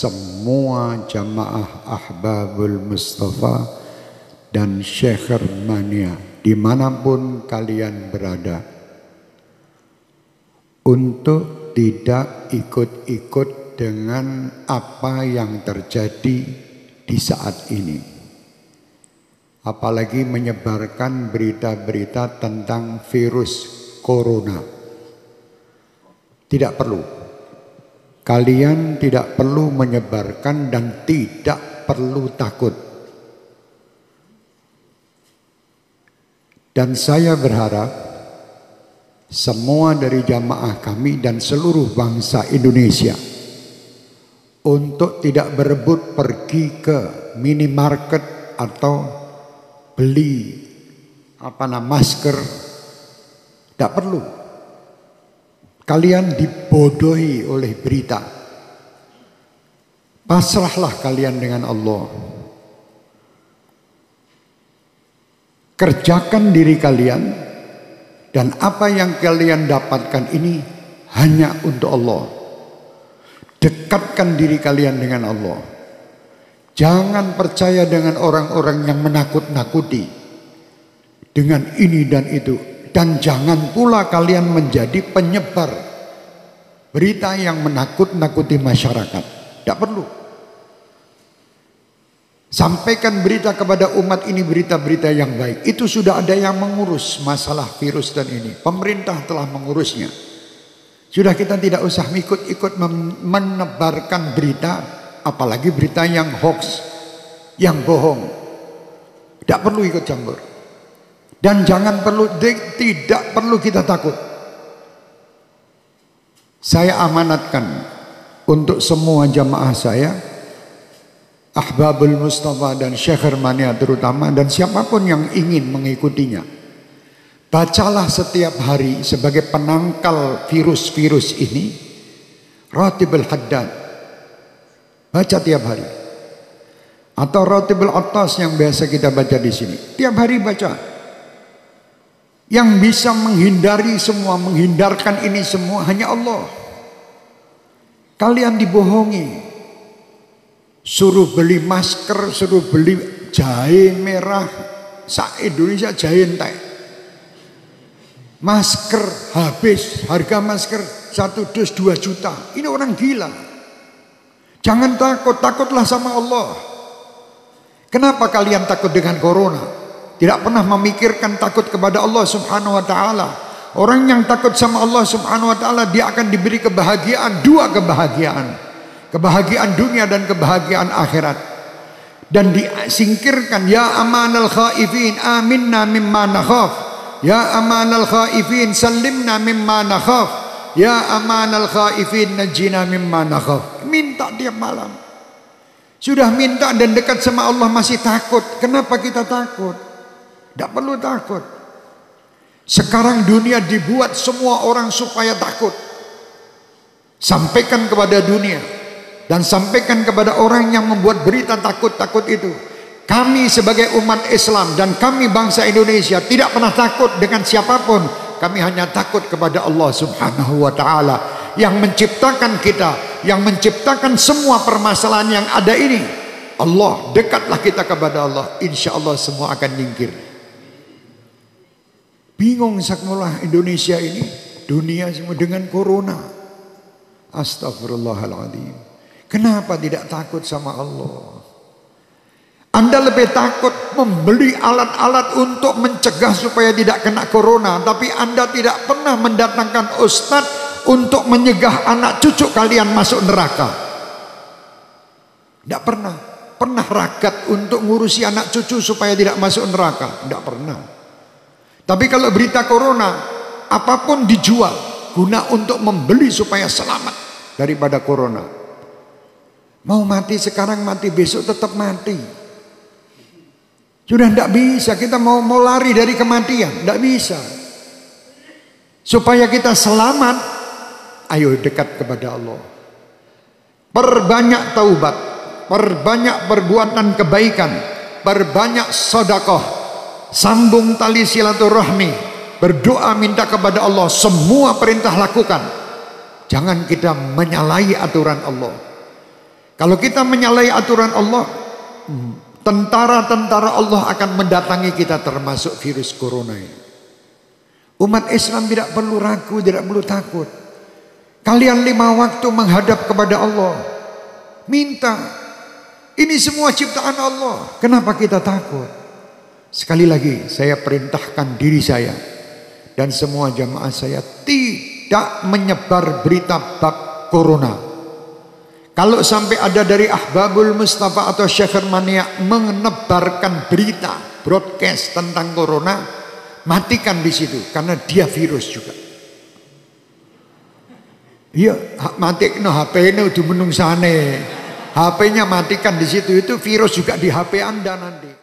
semua jamaah Ahbabul Mustafa dan Syekh Mania dimanapun kalian berada, untuk tidak ikut-ikut dengan apa yang terjadi di saat ini, apalagi menyebarkan berita-berita tentang virus corona. Tidak perlu. Kalian tidak perlu menyebarkan dan tidak perlu takut. Dan saya berharap semua dari jamaah kami dan seluruh bangsa Indonesia untuk tidak berebut pergi ke minimarket atau beli masker. Tidak perlu. Kalian dibodohi oleh berita. Pasrahlah kalian dengan Allah. Kerjakan diri kalian, dan apa yang kalian dapatkan ini hanya untuk Allah. Dekatkan diri kalian dengan Allah. Jangan percaya dengan orang-orang yang menakut-nakuti dengan ini dan itu. Dan jangan pula kalian menjadi penyebar berita yang menakut-nakuti masyarakat. Tidak perlu. Sampaikan berita kepada umat ini, berita-berita yang baik. Itu sudah ada yang mengurus masalah virus dan ini. Pemerintah telah mengurusnya. Sudah, kita tidak usah ikut-ikut menebarkan berita, apalagi berita yang hoax, yang bohong. Tidak perlu ikut campur. Dan tidak perlu kita takut. Saya amanatkan untuk semua jamaah saya, Ahbabul Mustafa dan Syekh Mania terutama, dan siapapun yang ingin mengikutinya, bacalah setiap hari sebagai penangkal virus-virus ini Ratibul Haddad. Baca tiap hari. Atau Ratibul Attas yang biasa kita baca di sini. Tiap hari baca. Yang bisa menghindari semua, menghindarkan ini semua hanya Allah. Kalian dibohongi. Suruh beli masker, suruh beli jahe merah. Indonesia jahe entek. Masker habis, harga masker 1 dus 2 juta. Ini orang gila. Jangan takut, takutlah sama Allah. Kenapa kalian takut dengan corona? Tidak pernah memikirkan takut kepada Allah Subhanahu wa ta'ala. Orang yang takut sama Allah Subhanahu wa ta'ala, dia akan diberi kebahagiaan, 2 kebahagiaan. Kebahagiaan dunia dan kebahagiaan akhirat. Dan disingkirkan, ya amanal khaifin aminna mimma nakhaf. Ya amanal khaifin salimna mimma nakhaf. Ya amanal khaifin najina mimma nakhaf. Minta tiap malam. Sudah minta dan dekat sama Allah masih takut. Kenapa kita takut? Tidak perlu takut. Sekarang dunia dibuat semua orang supaya takut. Sampaikan kepada dunia. Dan sampaikan kepada orang yang membuat berita takut-takut itu. Kami sebagai umat Islam dan kami bangsa Indonesia tidak pernah takut dengan siapapun. Kami hanya takut kepada Allah Subhanahu wa ta'ala. Yang menciptakan kita. Yang menciptakan semua permasalahan yang ada ini. Allah, dekatlah kita kepada Allah. Insya Allah semua akan nyingkir. Bingung sakmulah Indonesia ini, dunia semua dengan corona. Astagfirullahaladzim. Kenapa tidak takut sama Allah? Anda lebih takut membeli alat-alat untuk mencegah supaya tidak kena corona, tapi Anda tidak pernah mendatangkan ustadz untuk menyegah anak cucu kalian masuk neraka. Tidak pernah. Pernah ragat untuk ngurusi anak cucu supaya tidak masuk neraka? Tidak pernah. Tapi kalau berita corona, apapun dijual guna untuk membeli supaya selamat daripada corona. Mau mati sekarang, mati besok tetap mati. Sudah tidak bisa, kita mau lari dari kematian, tidak bisa. Supaya kita selamat, ayo dekat kepada Allah. Perbanyak taubat, perbanyak perbuatan kebaikan, perbanyak sedekah. Sambung tali silaturahmi, berdoa minta kepada Allah, semua perintah lakukan. Jangan kita menyalahi aturan Allah. Kalau kita menyalahi aturan Allah, tentara-tentara Allah akan mendatangi kita, termasuk virus corona ini. Umat Islam tidak perlu ragu, tidak perlu takut. Kalian 5 waktu menghadap kepada Allah, minta. Ini semua ciptaan Allah. Kenapa kita takut? Sekali lagi saya perintahkan diri saya dan semua jamaah saya tidak menyebar berita bab corona. Kalau sampai ada dari Ahbabul Mustafa atau Syekh Mania menebarkan berita broadcast tentang corona, matikan di situ, karena dia virus juga. Iya, matikno HP-nya udah menungsane. HP-nya matikan di situ, itu virus juga di HP Anda nanti.